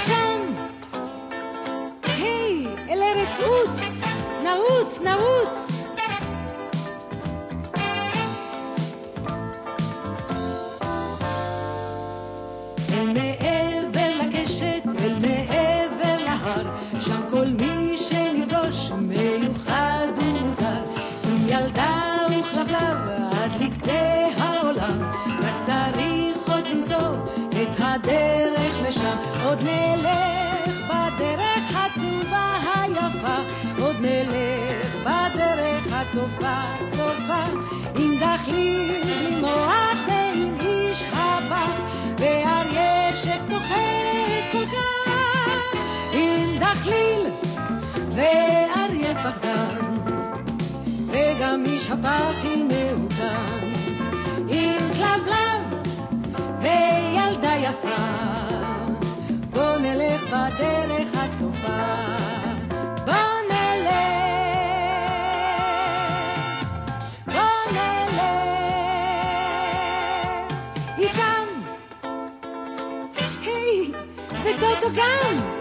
לשם, היי, אל ארץ עוץ, נעוץ, נעוץ. אל מעבר לקשת, אל מעבר להר, שם כל מי שנפגוש מיוחד ומוזר, עם ילדה וכלבלב עד לקצה העולם, רק צריך עוד למצוא את הדרך לשם. עוד נלך בדרך הצהובה היפה, עוד נלך בדרך הצופה סופה, עם דחליל למוח ועם איש הפח, ואריה שפוחד כל כך, עם דחליל ואריה פחדן, וגם איש הפח הנה הוא כאן, עם כלבלב וילדה יפה. בוא נלך בדרך הצופה, בוא נלך, בוא נלך איתם, היי, וטוטו גם.